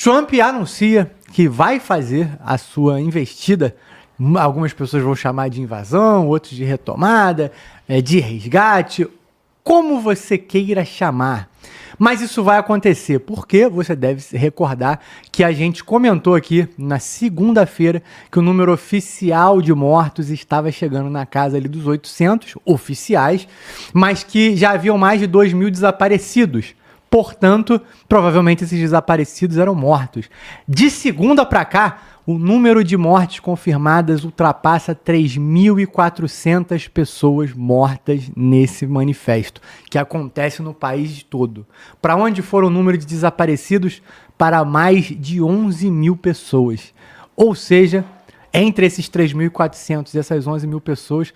Trump anuncia que vai fazer a sua investida, algumas pessoas vão chamar de invasão, outros de retomada, de resgate, como você queira chamar. Mas isso vai acontecer, porque você deve se recordar que a gente comentou aqui na segunda-feira que o número oficial de mortos estava chegando na casa ali dos 800 oficiais, mas que já haviam mais de 2.000 desaparecidos. Portanto, provavelmente esses desaparecidos eram mortos. De segunda para cá, o número de mortes confirmadas ultrapassa 3.400 pessoas mortas nesse manifesto, que acontece no país todo. Para onde foram o número de desaparecidos? Para mais de 11.000 pessoas. Ou seja, entre esses 3.400 e essas 11.000 pessoas,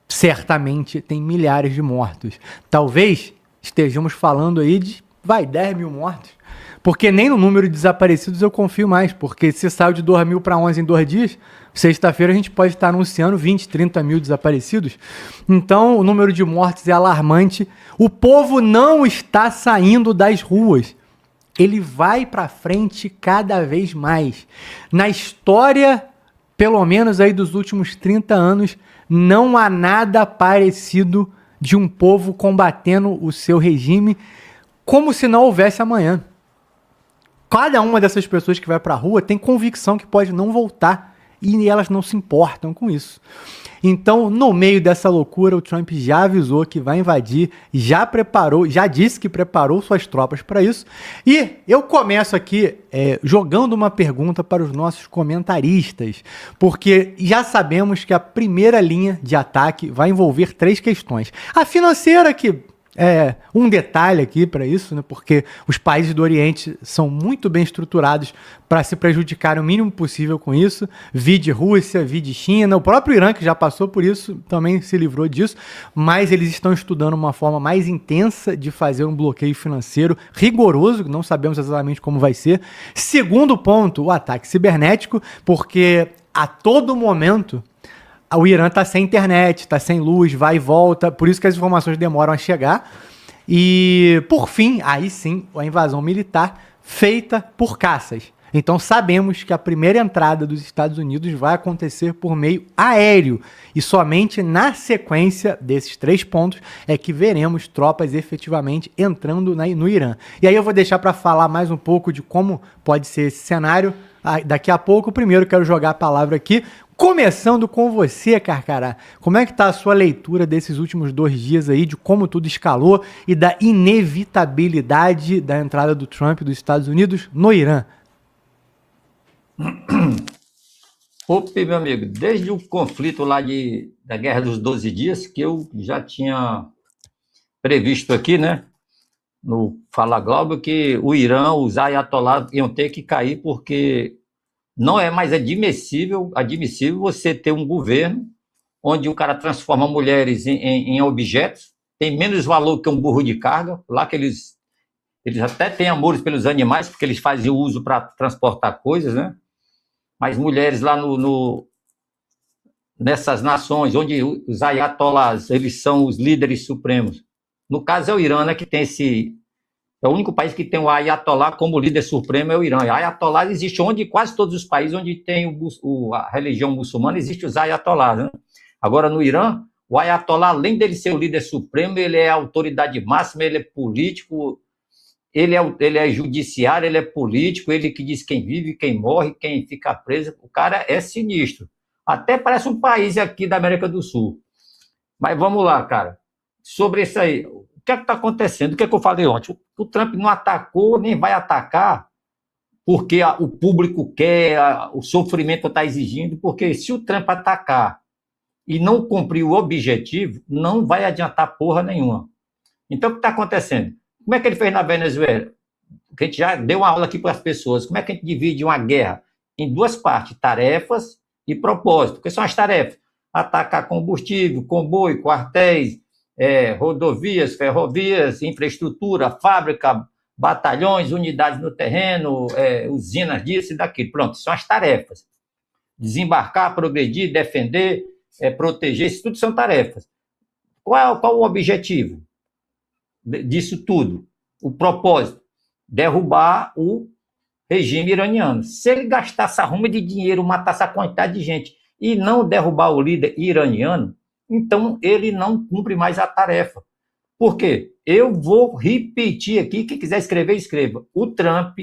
certamente tem milhares de mortos. Talvez estejamos falando aí de 10.000 mortos. Porque nem no número de desaparecidos eu confio mais, porque se saiu de 2.000 para 11 em 2 dias, sexta-feira a gente pode estar anunciando 20, 30 mil desaparecidos. Então o número de mortes é alarmante. O povo não está saindo das ruas. Ele vai para frente cada vez mais. Na história, pelo menos aí dos últimos 30 anos, não há nada parecido de um povo combatendo o seu regime como se não houvesse amanhã. Cada uma dessas pessoas que vai para a rua tem convicção que pode não voltar e elas não se importam com isso. Então, no meio dessa loucura, o Trump já avisou que vai invadir, já preparou, já disse que preparou suas tropas para isso. E eu começo aqui jogando uma pergunta para os nossos comentaristas, porque já sabemos que a primeira linha de ataque vai envolver 3 questões. A financeira, que um detalhe aqui para isso, né? Porque os países do Oriente são muito bem estruturados para se prejudicar o mínimo possível com isso. Vide Rússia, vide China, o próprio Irã, que já passou por isso, também se livrou disso, mas eles estão estudando uma forma mais intensa de fazer um bloqueio financeiro rigoroso, não sabemos exatamente como vai ser. Segundo ponto, o ataque cibernético, porque a todo momento o Irã está sem internet, está sem luz, vai e volta, por isso que as informações demoram a chegar. E, por fim, aí sim, a invasão militar feita por caças. Então sabemos que a primeira entrada dos Estados Unidos vai acontecer por meio aéreo. E somente na sequência desses 3 pontos é que veremos tropas efetivamente entrando no Irã. E aí eu vou deixar para falar mais um pouco de como pode ser esse cenário daqui a pouco. Primeiro quero jogar a palavra aqui, começando com você, Carcará. Como é que tá a sua leitura desses últimos 2 dias aí, de como tudo escalou e da inevitabilidade da entrada do Trump dos Estados Unidos no Irã? Opa, meu amigo, desde o conflito lá da Guerra dos 12 Dias, que eu já tinha previsto aqui, né, no Fala Global, que o Irã, os ayatollahs iam ter que cair, porque não é mais admissível você ter um governo onde o cara transforma mulheres em objetos, tem menos valor que um burro de carga, lá que eles até têm amores pelos animais, porque eles fazem uso para transportar coisas, né? Mas mulheres lá nessas nações, onde os ayatollahs, eles são os líderes supremos. No caso é o Irã, né, que tem é o único país que tem o ayatollah como líder supremo, é o Irã. Ayatollah existe quase todos os países onde tem a religião muçulmana, existe os ayatollahs, né? Agora, no Irã, o ayatollah, além dele ser o líder supremo, ele é a autoridade máxima, ele é político, ele é judiciário, ele é político, ele que diz quem vive, quem morre, quem fica preso. O cara é sinistro. Até parece um país aqui da América do Sul. Mas vamos lá, cara. Sobre isso aí, o que é que está acontecendo? O que é que eu falei ontem? O Trump não atacou, nem vai atacar, porque o público quer, o sofrimento está exigindo, porque se o Trump atacar e não cumprir o objetivo, não vai adiantar porra nenhuma. Então, o que está acontecendo? Como é que ele fez na Venezuela? Que a gente já deu uma aula aqui para as pessoas. Como é que a gente divide uma guerra? Em 2 partes, tarefas e propósito. O que são as tarefas? Atacar combustível, comboio, quartéis, rodovias, ferrovias, infraestrutura, fábrica, batalhões, unidades no terreno, usinas disso e daquilo. Pronto, são as tarefas. Desembarcar, progredir, defender, proteger, isso tudo são tarefas. Qual o objetivo disso tudo? O propósito: derrubar o regime iraniano. Se ele gastar essa ruma de dinheiro, matar essa quantidade de gente e não derrubar o líder iraniano, então ele não cumpre mais a tarefa. Por quê? Eu vou repetir aqui, quem quiser escrever, escreva. O Trump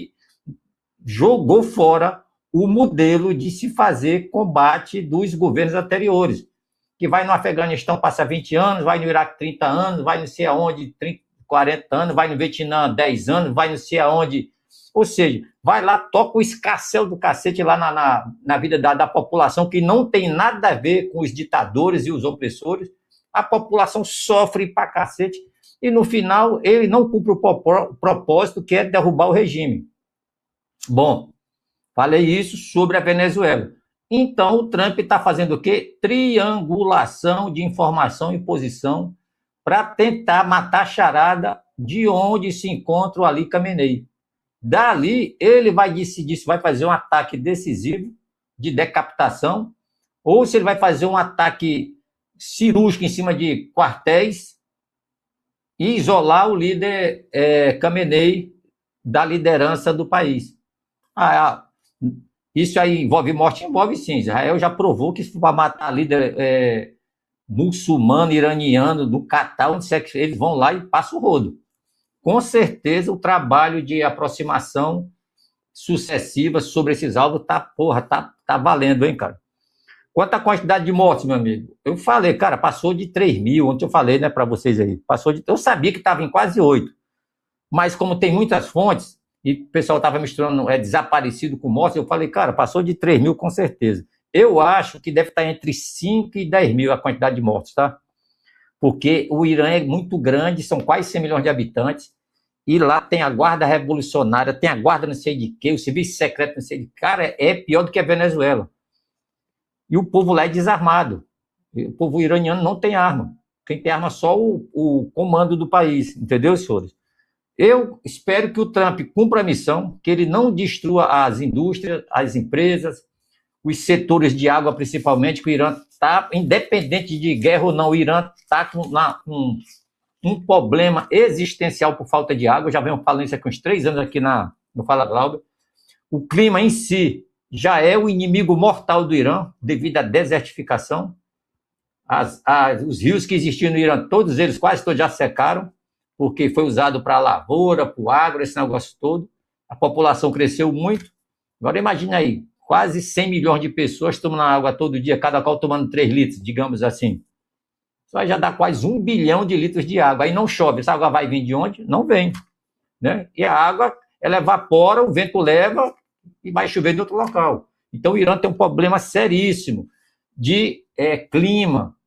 jogou fora o modelo de se fazer combate dos governos anteriores, que vai no Afeganistão, passa 20 anos, vai no Iraque 30 anos, vai não sei aonde 30, 40 anos, vai no Vietnã 10 anos, vai não sei aonde. Ou seja, vai lá, toca o escarcéu do cacete lá na vida da população, que não tem nada a ver com os ditadores e os opressores. A população sofre pra cacete e, no final, ele não cumpre o propósito, que é derrubar o regime. Bom, falei isso sobre a Venezuela. Então, o Trump está fazendo o quê? Triangulação de informação e posição para tentar matar a charada de onde se encontra o Ali Khamenei. Dali, ele vai decidir se vai fazer um ataque decisivo de decapitação ou se ele vai fazer um ataque cirúrgico em cima de quartéis e isolar o líder Khamenei da liderança do país. Isso aí envolve morte? Envolve sim. Israel já provou que se for para matar líder muçulmano, iraniano, do Catar, onde eles vão lá e passam o rodo. Com certeza o trabalho de aproximação sucessiva sobre esses alvos tá valendo, hein, cara? Quanto à quantidade de mortes, meu amigo, eu falei, cara, passou de 3 mil, ontem eu falei, né, para vocês aí, eu sabia que estava em quase 8, mas como tem muitas fontes, e o pessoal estava misturando desaparecido com mortes, eu falei, cara, passou de 3 mil com certeza. Eu acho que deve estar entre 5 e 10 mil a quantidade de mortes, tá? Porque o Irã é muito grande, são quase 100 milhões de habitantes, e lá tem a guarda revolucionária, tem a guarda não sei de quê, o serviço secreto não sei de quê. Cara, é pior do que a Venezuela. E o povo lá é desarmado. O povo iraniano não tem arma. Quem tem arma é só o comando do país, entendeu, senhores? Eu espero que o Trump cumpra a missão, que ele não destrua as indústrias, as empresas, os setores de água, principalmente, que o Irã está, independente de guerra ou não, o Irã está com um problema existencial por falta de água. Eu já venho falando isso aqui uns 3 anos aqui no Fala Glauber. O clima em si já é o inimigo mortal do Irã, devido à desertificação. Os rios que existiam no Irã, todos eles, quase todos já secaram, porque foi usado para lavoura, para o agro, esse negócio todo. A população cresceu muito. Agora imagine aí, quase 100 milhões de pessoas tomando água todo dia, cada qual tomando 3 litros, digamos assim. Isso vai já dar quase 1 bilhão de litros de água. Aí não chove. Essa água vai vir de onde? Não vem. Né? E a água, ela evapora, o vento leva e vai chover em outro local. Então o Irã tem um problema seríssimo de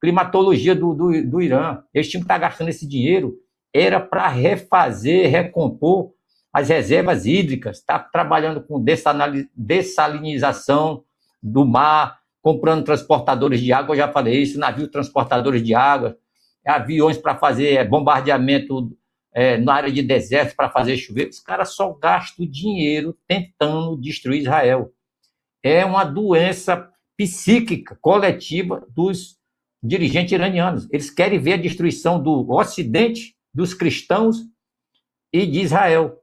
climatologia do Irã. Eles tinham que estar gastando esse dinheiro, era para refazer, recompor as reservas hídricas, está trabalhando com dessalinização do mar, comprando transportadores de água, eu já falei isso, navios transportadores de água, aviões para fazer bombardeamento na área de deserto, para fazer chover. Os caras só gastam dinheiro tentando destruir Israel. É uma doença psíquica coletiva dos dirigentes iranianos. Eles querem ver a destruição do Ocidente, dos cristãos e de Israel.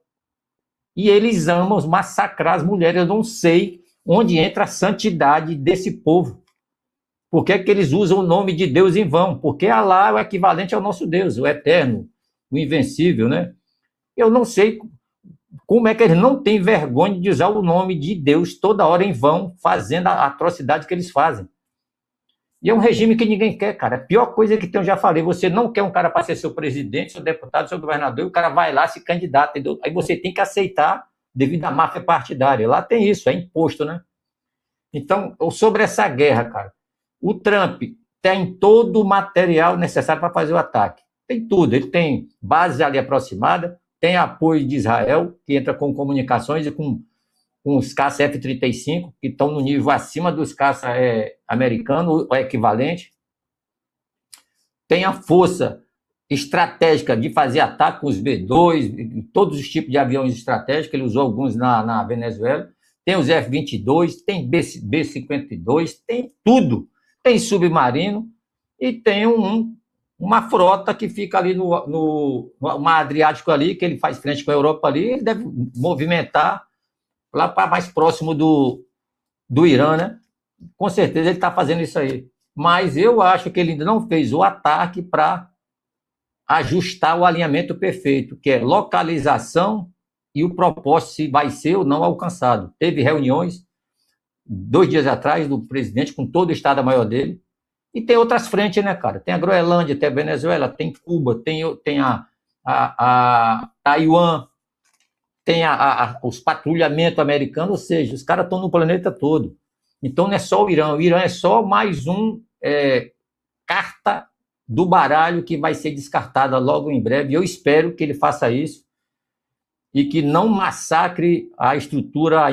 E eles amam massacrar as mulheres. Eu não sei onde entra a santidade desse povo. Por que é que eles usam o nome de Deus em vão? Porque Alá é o equivalente ao nosso Deus, o eterno, o invencível, né? Eu não sei como é que eles não têm vergonha de usar o nome de Deus toda hora em vão, fazendo a atrocidade que eles fazem. E é um regime que ninguém quer, cara. A pior coisa que tem, eu já falei, você não quer um cara para ser seu presidente, seu deputado, seu governador, e o cara vai lá, se candidata, entendeu? Aí você tem que aceitar devido à máfia partidária. Lá tem isso, é imposto, né? Então, sobre essa guerra, cara, o Trump tem todo o material necessário para fazer o ataque. Tem tudo, ele tem base ali aproximada, tem apoio de Israel, que entra com comunicações e com os caças F-35, que estão no nível acima dos caças americanos, o equivalente. Tem a força estratégica de fazer ataque com os B-2, todos os tipos de aviões estratégicos, ele usou alguns na Venezuela. Tem os F-22, tem B-52, tem tudo. Tem submarino e tem uma frota que fica ali no mar Adriático ali, que ele faz frente com a Europa ali, ele deve movimentar lá para mais próximo do Irã, né? Com certeza ele está fazendo isso aí. Mas eu acho que ele ainda não fez o ataque para ajustar o alinhamento perfeito, que é localização e o propósito, se vai ser ou não alcançado. Teve reuniões 2 dias atrás do presidente com todo o Estado-Maior dele, e tem outras frentes, né, cara? Tem a Groenlândia, tem a Venezuela, tem Cuba, tem a Taiwan, tem os patrulhamentos americanos, ou seja, os caras estão no planeta todo. Então não é só o Irã é só mais carta do baralho que vai ser descartada logo em breve, e eu espero que ele faça isso, e que não massacre a infraestrutura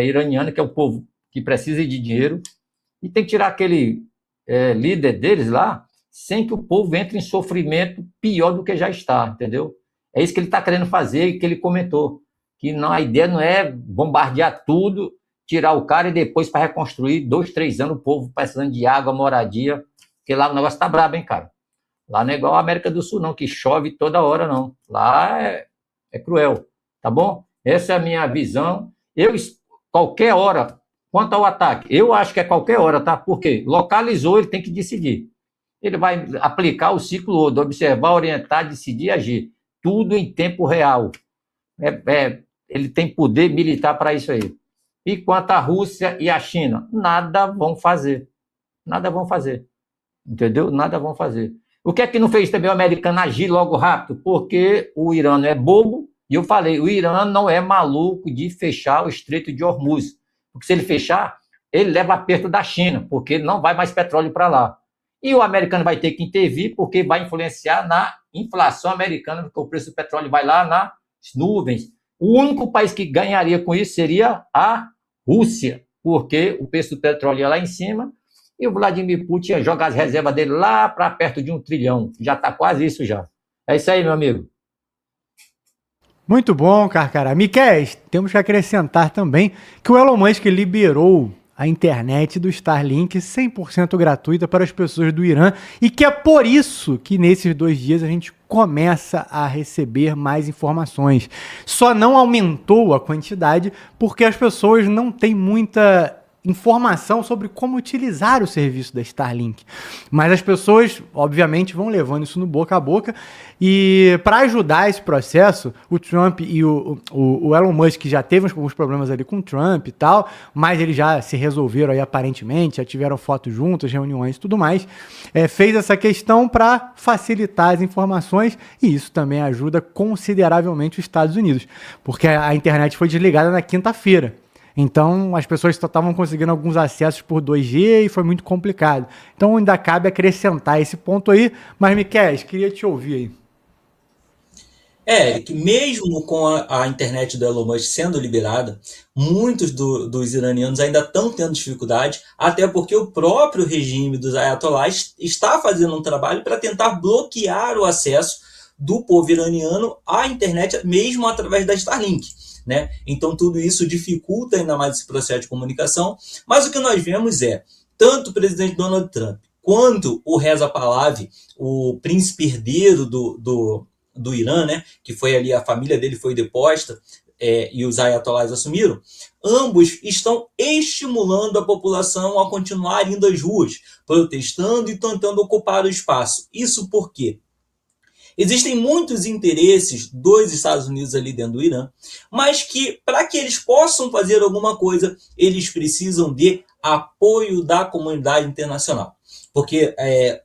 iraniana, que é o povo que precisa de dinheiro, e tem que tirar aquele líder deles lá, sem que o povo entre em sofrimento pior do que já está, entendeu? É isso que ele está querendo fazer, e que ele comentou, que não, a ideia não é bombardear tudo, tirar o cara e depois para reconstruir 2, 3 anos o povo precisando de água, moradia, porque lá o negócio está brabo, hein, cara? Lá não é igual a América do Sul, não, que chove toda hora, não. Lá é cruel, tá bom? Essa é a minha visão. Qualquer hora, quanto ao ataque, eu acho que é qualquer hora, tá? Porque localizou, ele tem que decidir. Ele vai aplicar o ciclo Odo, observar, orientar, decidir, agir. Tudo em tempo real. Ele tem poder militar para isso aí. E quanto à Rússia e a China, nada vão fazer. Nada vão fazer. Entendeu? Nada vão fazer. O que é que não fez também o americano agir logo rápido? Porque o Irã não é bobo, e eu falei, o Irã não é maluco de fechar o Estreito de Hormuz. Porque se ele fechar, ele leva aperto da China, porque não vai mais petróleo para lá. E o americano vai ter que intervir, porque vai influenciar na inflação americana, porque o preço do petróleo vai lá nas nuvens. O único país que ganharia com isso seria a Rússia, porque o preço do petróleo ia lá em cima, e o Vladimir Putin ia jogar as reservas dele lá para perto de 1 trilhão. Já está quase isso já. É isso aí, meu amigo. Muito bom, Carcará. Miquel, temos que acrescentar também que o Elon Musk liberou a internet do Starlink 100% gratuita para as pessoas do Irã, e que é por isso que nesses 2 dias a gente começa a receber mais informações. Só não aumentou a quantidade porque as pessoas não têm muita informação sobre como utilizar o serviço da Starlink. Mas as pessoas, obviamente, vão levando isso no boca a boca, e para ajudar esse processo, o Trump e o Elon Musk já teve alguns problemas ali com o Trump e tal, mas eles já se resolveram aí aparentemente, já tiveram fotos juntas, reuniões e tudo mais, fez essa questão para facilitar as informações, e isso também ajuda consideravelmente os Estados Unidos, porque a internet foi desligada na quinta-feira. Então, as pessoas só estavam conseguindo alguns acessos por 2G e foi muito complicado. Então, ainda cabe acrescentar esse ponto aí. Mas, Miquel, queria te ouvir aí. Que mesmo com a internet do Elon Musk sendo liberada, muitos dos iranianos ainda estão tendo dificuldade, até porque o próprio regime dos ayatollahs está fazendo um trabalho para tentar bloquear o acesso do povo iraniano à internet, mesmo através da Starlink. Né? Então tudo isso dificulta ainda mais esse processo de comunicação, mas o que nós vemos é, tanto o presidente Donald Trump quanto o Reza Pahlavi, o príncipe herdeiro do Irã, né? Que foi ali, a família dele foi deposta, e os ayatollahs assumiram, ambos estão estimulando a população a continuar indo às ruas, protestando e tentando ocupar o espaço. Isso por quê? Existem muitos interesses dos Estados Unidos ali dentro do Irã, mas que, para que eles possam fazer alguma coisa, eles precisam de apoio da comunidade internacional. Porque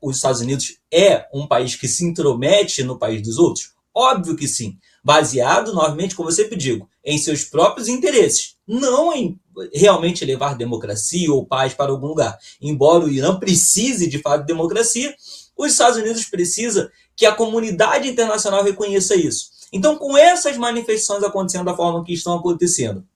os Estados Unidos é um país que se intromete no país dos outros? Óbvio que sim. Baseado, novamente, como eu sempre digo, em seus próprios interesses. Não em realmente levar democracia ou paz para algum lugar. Embora o Irã precise, de fato, de democracia, os Estados Unidos precisam que a comunidade internacional reconheça isso. Então, com essas manifestações acontecendo da forma que estão acontecendo,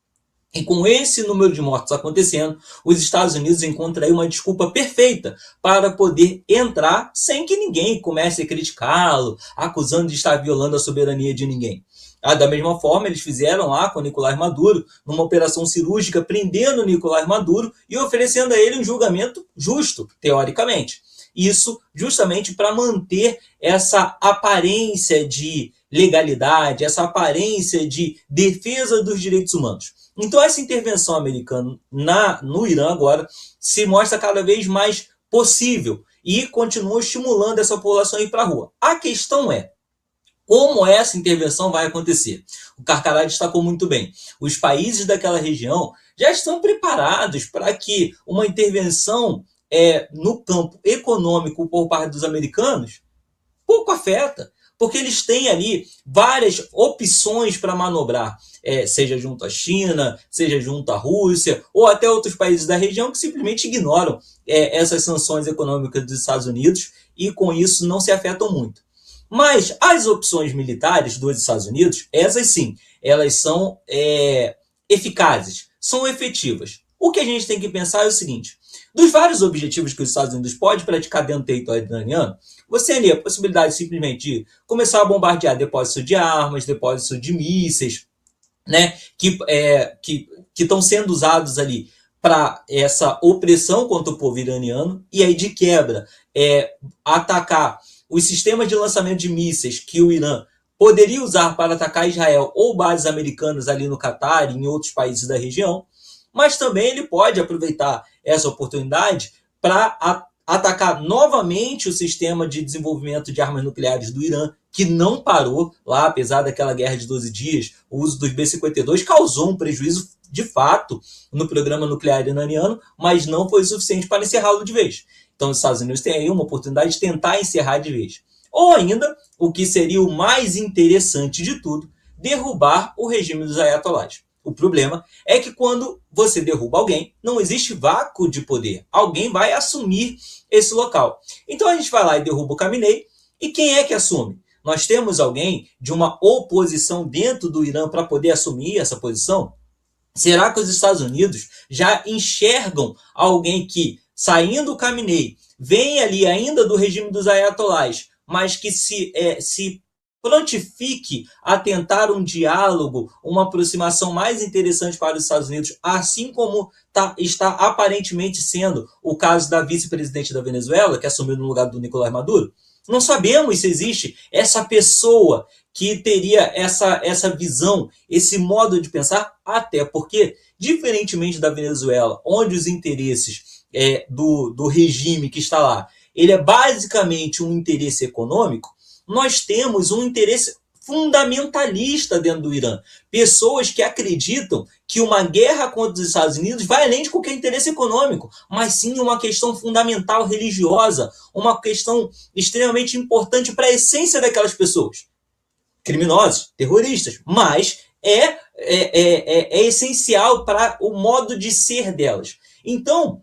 e com esse número de mortos acontecendo, os Estados Unidos encontram aí uma desculpa perfeita para poder entrar sem que ninguém comece a criticá-lo, acusando de estar violando a soberania de ninguém. Da mesma forma, eles fizeram lá com o Nicolás Maduro, numa operação cirúrgica, prendendo o Nicolás Maduro e oferecendo a ele um julgamento justo, teoricamente. Isso justamente para manter essa aparência de legalidade, essa aparência de defesa dos direitos humanos. Então essa intervenção americana no Irã agora se mostra cada vez mais possível e continua estimulando essa população a ir para a rua. A questão é, como essa intervenção vai acontecer? O Carcará destacou muito bem. Os países daquela região já estão preparados para que uma intervenção no campo econômico por parte dos americanos pouco afeta, porque eles têm ali várias opções para manobrar, seja junto à China, seja junto à Rússia, ou até outros países da região que simplesmente ignoram essas sanções econômicas dos Estados Unidos e com isso não se afetam muito. Mas as opções militares dos Estados Unidos, essas sim, elas são eficazes, são efetivas. O que a gente tem que pensar é o seguinte: dos vários objetivos que os Estados Unidos podem praticar dentro do território iraniano, você tem ali a possibilidade simplesmente de começar a bombardear depósitos de armas, depósitos de mísseis, né, que estão sendo usados ali para essa opressão contra o povo iraniano, e aí de quebra atacar os sistemas de lançamento de mísseis que o Irã poderia usar para atacar Israel ou bases americanas ali no Catar e em outros países da região, mas também ele pode aproveitar essa oportunidade para atacar novamente o sistema de desenvolvimento de armas nucleares do Irã, que não parou lá, apesar daquela guerra de 12 dias. O uso dos B-52 causou um prejuízo de fato no programa nuclear iraniano, mas não foi suficiente para encerrá-lo de vez. Então os Estados Unidos têm aí uma oportunidade de tentar encerrar de vez. Ou ainda, o que seria o mais interessante de tudo, derrubar o regime dos ayatolás. O problema é que quando você derruba alguém, não existe vácuo de poder. Alguém vai assumir esse local. Então a gente vai lá e derruba o Khamenei, e quem é que assume? Nós temos alguém de uma oposição dentro do Irã para poder assumir essa posição? Será que os Estados Unidos já enxergam alguém que, saindo do Khamenei, vem ali ainda do regime dos ayatolás, mas que se prontifique a tentar um diálogo, uma aproximação mais interessante para os Estados Unidos, assim como está aparentemente sendo o caso da vice-presidente da Venezuela, que assumiu no lugar do Nicolás Maduro? Não sabemos se existe essa pessoa que teria essa visão, esse modo de pensar, até porque, diferentemente da Venezuela, onde os interesses do regime que está lá, ele é basicamente um interesse econômico, nós temos um interesse fundamentalista dentro do Irã. Pessoas que acreditam que uma guerra contra os Estados Unidos vai além de qualquer interesse econômico, mas sim uma questão fundamental religiosa, uma questão extremamente importante para a essência daquelas pessoas. Criminosos, terroristas, mas é essencial para o modo de ser delas. Então,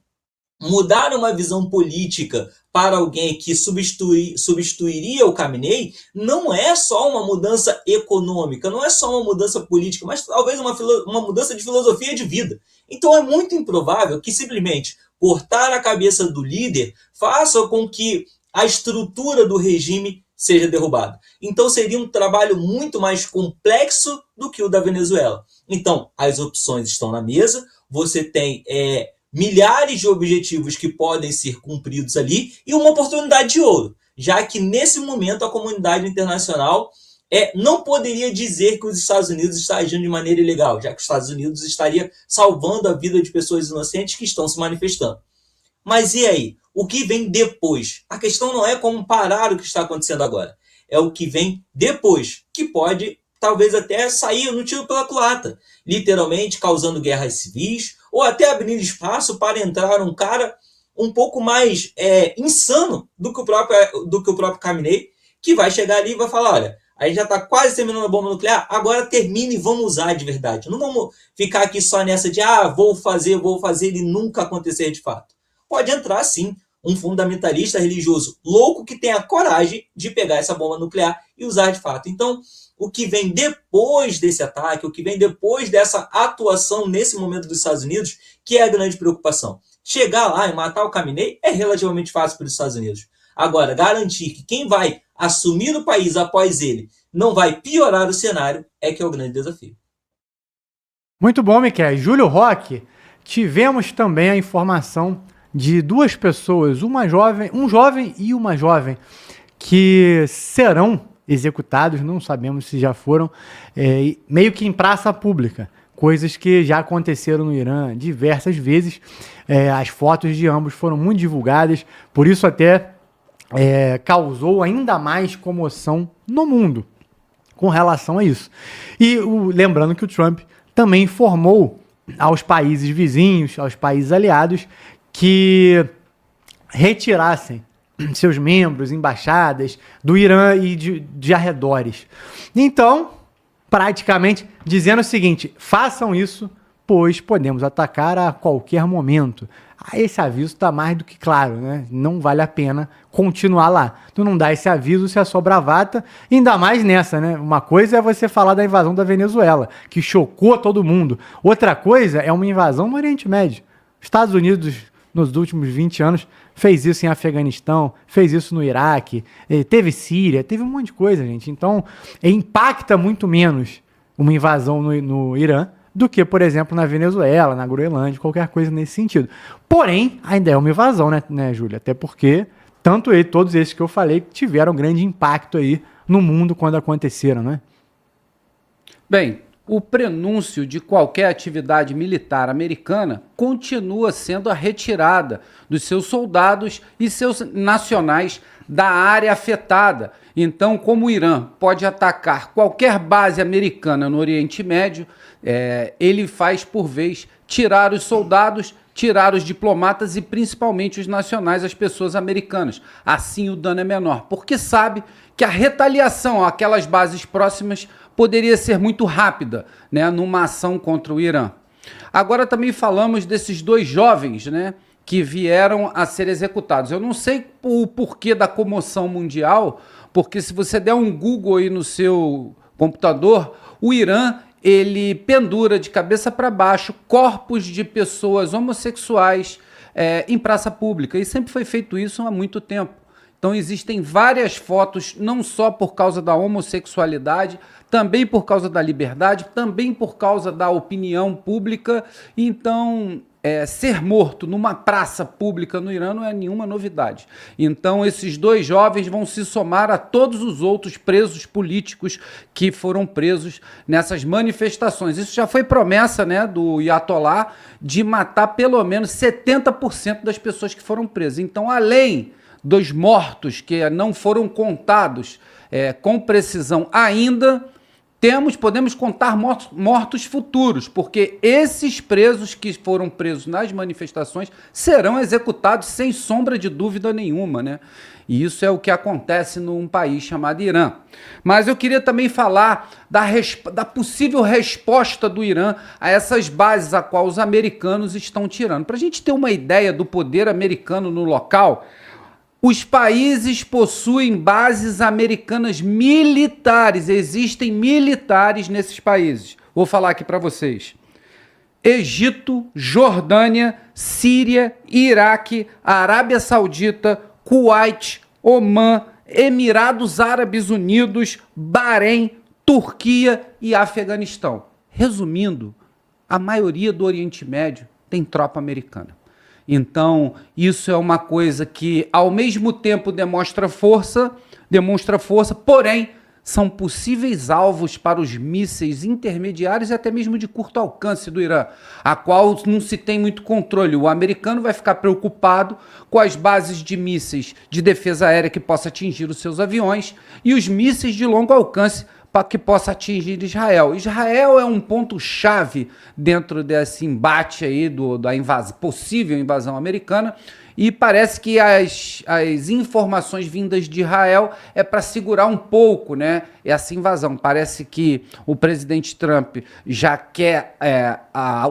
mudar uma visão política para alguém que substituiria o Khamenei não é só uma mudança econômica, não é só uma mudança política, mas talvez uma mudança de filosofia de vida. Então é muito improvável que simplesmente cortar a cabeça do líder faça com que a estrutura do regime seja derrubada. Então seria um trabalho muito mais complexo do que o da Venezuela. Então as opções estão na mesa, você tem milhares de objetivos que podem ser cumpridos ali e uma oportunidade de ouro, já que nesse momento a comunidade internacional não poderia dizer que os Estados Unidos estão agindo de maneira ilegal, já que os Estados Unidos estaria salvando a vida de pessoas inocentes que estão se manifestando. Mas e aí? O que vem depois? A questão não é como parar o que está acontecendo agora, é o que vem depois, que pode talvez até sair no tiro pela culatra, literalmente causando guerras civis, ou até abrindo espaço para entrar um cara um pouco mais insano do que o próprio Khamenei, que vai chegar ali e vai falar, olha, a gente já está quase terminando a bomba nuclear, agora termine e vamos usar de verdade. Não vamos ficar aqui só nessa de, vou fazer e nunca acontecer de fato. Pode entrar, sim, um fundamentalista religioso louco que tenha coragem de pegar essa bomba nuclear e usar de fato. Então, o que vem depois desse ataque, o que vem depois dessa atuação nesse momento dos Estados Unidos, que é a grande preocupação. Chegar lá e matar o Khamenei é relativamente fácil para os Estados Unidos. Agora, garantir que quem vai assumir o país após ele não vai piorar o cenário é que é o grande desafio. Muito bom, Miquel. Júlio Roque, tivemos também a informação de duas pessoas, um jovem e uma jovem, que serão executados, não sabemos se já foram, meio que em praça pública. Coisas que já aconteceram no Irã diversas vezes. As fotos de ambos foram muito divulgadas, por isso até causou ainda mais comoção no mundo com relação a isso. E lembrando que o Trump também informou aos países vizinhos, aos países aliados, que retirassem seus membros, embaixadas do Irã e de arredores. Então, praticamente dizendo o seguinte: façam isso, pois podemos atacar a qualquer momento. Esse aviso está mais do que claro, né? Não vale a pena continuar lá. Tu não dá esse aviso se é só bravata, ainda mais nessa, né? Uma coisa é você falar da invasão da Venezuela, que chocou todo mundo. Outra coisa é uma invasão no Oriente Médio. Estados Unidos, nos últimos 20 anos, fez isso em Afeganistão, fez isso no Iraque, teve Síria, teve um monte de coisa, gente. Então, impacta muito menos uma invasão no Irã do que, por exemplo, na Venezuela, na Groenlândia, qualquer coisa nesse sentido. Porém, ainda é uma invasão, né, Júlia? Até porque todos esses que eu falei tiveram grande impacto aí no mundo quando aconteceram, né? Bem, o prenúncio de qualquer atividade militar americana continua sendo a retirada dos seus soldados e seus nacionais da área afetada. Então, como o Irã pode atacar qualquer base americana no Oriente Médio, ele faz, por vez, tirar os soldados, tirar os diplomatas e principalmente os nacionais, as pessoas americanas. Assim o dano é menor, porque sabe que a retaliação àquelas bases próximas poderia ser muito rápida, né, numa ação contra o Irã. Agora também falamos desses dois jovens, né, que vieram a ser executados. Eu não sei o porquê da comoção mundial, porque se você der um Google aí no seu computador, o Irã, ele pendura de cabeça para baixo corpos de pessoas homossexuais em praça pública. E sempre foi feito isso há muito tempo. Então existem várias fotos, não só por causa da homossexualidade, também por causa da liberdade, também por causa da opinião pública. Então, ser morto numa praça pública no Irã não é nenhuma novidade. Então, esses dois jovens vão se somar a todos os outros presos políticos que foram presos nessas manifestações. Isso já foi promessa, né, do Ayatollah de matar pelo menos 70% das pessoas que foram presas. Então, além dos mortos que não foram contados com precisão ainda, podemos contar mortos futuros, porque esses presos que foram presos nas manifestações serão executados sem sombra de dúvida nenhuma, né? E isso é o que acontece num país chamado Irã. Mas eu queria também falar da possível resposta do Irã a essas bases a qual os americanos estão tirando. Para a gente ter uma ideia do poder americano no local, os países possuem bases americanas militares, existem militares nesses países. Vou falar aqui para vocês. Egito, Jordânia, Síria, Iraque, Arábia Saudita, Kuwait, Omã, Emirados Árabes Unidos, Bahrein, Turquia e Afeganistão. Resumindo, a maioria do Oriente Médio tem tropa americana. Então, isso é uma coisa que, ao mesmo tempo, demonstra força, porém, são possíveis alvos para os mísseis intermediários e até mesmo de curto alcance do Irã, a qual não se tem muito controle. O americano vai ficar preocupado com as bases de mísseis de defesa aérea que possa atingir os seus aviões e os mísseis de longo alcance para que possa atingir Israel. Israel é um ponto-chave dentro desse embate aí da possível invasão americana, e parece que as informações vindas de Israel é para segurar um pouco, né, essa invasão. Parece que o presidente Trump já quer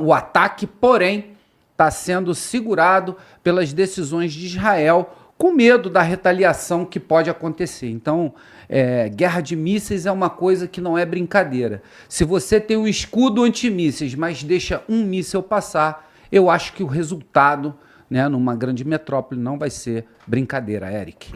o ataque, porém está sendo segurado pelas decisões de Israel, com medo da retaliação que pode acontecer. Então, guerra de mísseis é uma coisa que não é brincadeira. Se você tem um escudo antimísseis, mas deixa um míssil passar, eu acho que o resultado, né, numa grande metrópole não vai ser brincadeira, Eric.